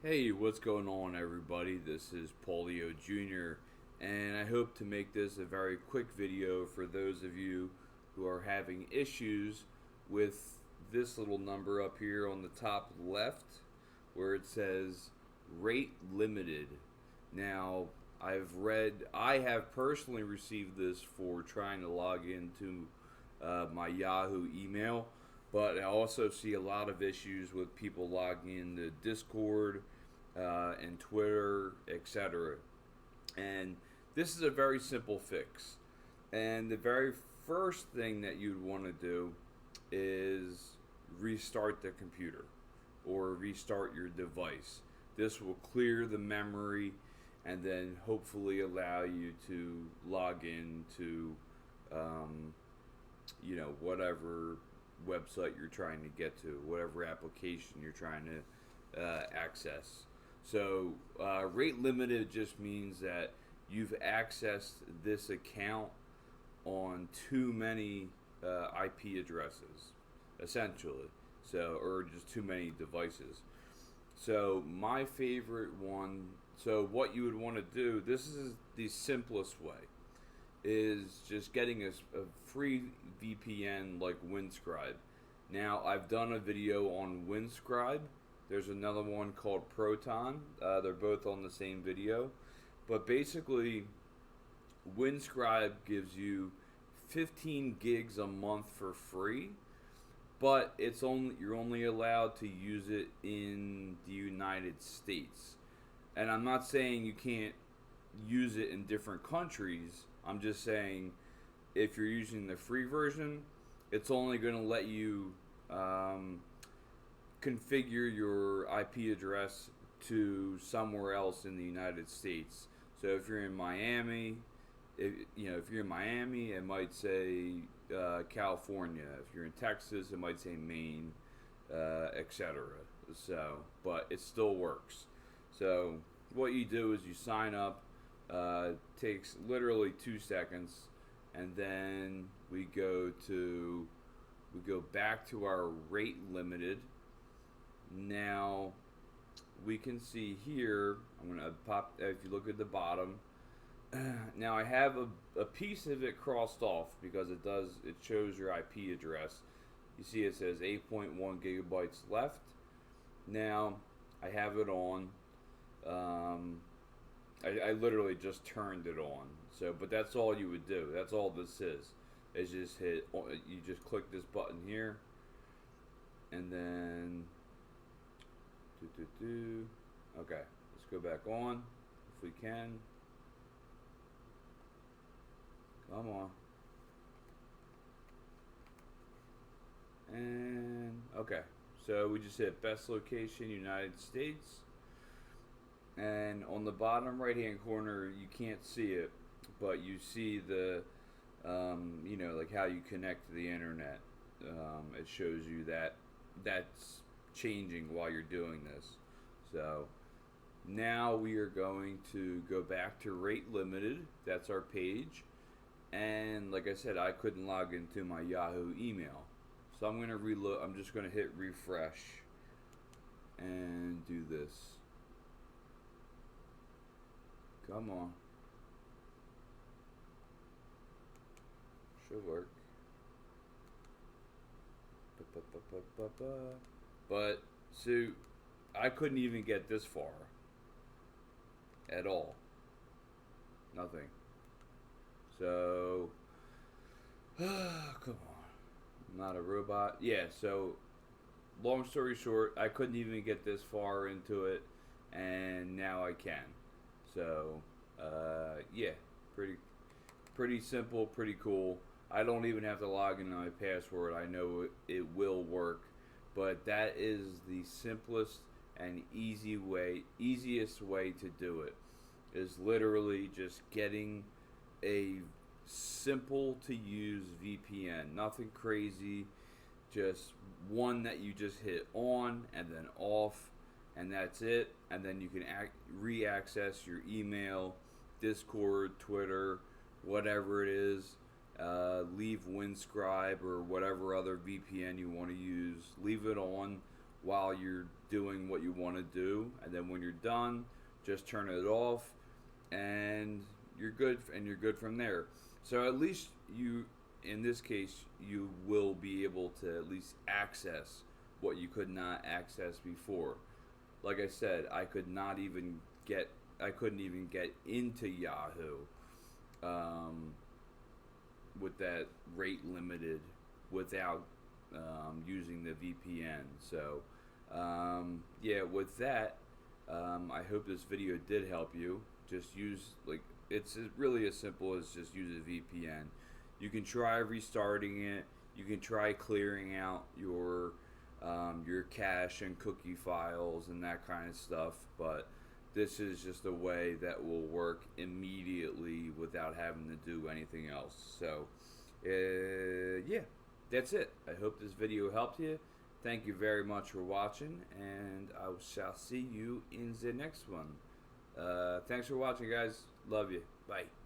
Hey, what's going on, everybody? This is Paulio Jr., and I hope to make this a very quick video for those of you who are having issues with this little number up here on the top left where it says rate limited. Now, I have personally received this for trying to log into my Yahoo email, but I also see a lot of issues with people logging into Discord and Twitter, etc. And this is a very simple fix. And the very first thing that you'd want to do is restart the computer or restart your device. This will clear the memory and then hopefully allow you to log in to, whatever website you're trying to get to, whatever application you're trying to access. So, rate limited just means that you've accessed this account on too many IP addresses, essentially. So, or just too many devices. So, my favorite one. So, what you would want to do. This is the simplest way. Is just getting a free VPN like Windscribe. Now, I've done a video on Windscribe. There's another one called Proton. They're both on the same video. But basically, Windscribe gives you 15 gigs a month for free, but you're only allowed to use it in the United States. And I'm not saying you can't use it in different countries. I'm just saying if you're using the free version, it's only going to let you configure your IP address to somewhere else in the United States. So if you're in Miami, if you're in Miami, it might say California. If you're in Texas, it might say Maine, etc. So, but it still works. So what you do is you sign up. Takes literally 2 seconds, and then we go back to our rate limited. Now we can see here, I'm gonna pop, if you look at the bottom, now I have a piece of it crossed off because it shows your IP address. You see it says 8.1 gigabytes left. Now I have it on. I literally just turned it on. So, but that's all you would do. That's all this is. Is just you just click this button here, and then okay, let's go back on if we can. Come on. And okay, so we just hit best location, United States. And on the bottom right hand corner, you can't see it, but you see the, like how you connect to the internet. It shows you that that's changing while you're doing this. So now we are going to go back to rate limited. That's our page. And like I said, I couldn't log into my Yahoo email. So I'm going to reload. I'm just going to hit refresh and do this. Come on. Should work. But, so, I couldn't even get this far. At all. Nothing. So, come on. I'm not a robot. Yeah, so, long story short, I couldn't even get this far into it, and now I can. So, yeah, pretty simple, pretty cool. I don't even have to log in my password. I know it will work, but that is the simplest and easiest way to do it. Is literally just getting a simple to use VPN. Nothing crazy, just one that you just hit on and then off, and that's it. And then you can re-access your email, Discord, Twitter, whatever it is. Leave Windscribe or whatever other VPN you want to use. Leave it on while you're doing what you want to do, and then when you're done, just turn it off, and you're good. And you're good from there. So at least you, in this case, you will be able to at least access what you could not access before. Like I said, I couldn't even get into Yahoo with that rate limited without using the VPN. So yeah, with that, I hope this video did help you. Just use, like, it's really as simple as just use a VPN. You can try restarting it. You can try clearing out your cache and cookie files and that kind of stuff. But this is just a way that will work immediately without having to do anything else. So yeah, that's it. I hope this video helped you. Thank you very much for watching, and I shall see you in the next one. Thanks for watching, guys. Love you. Bye.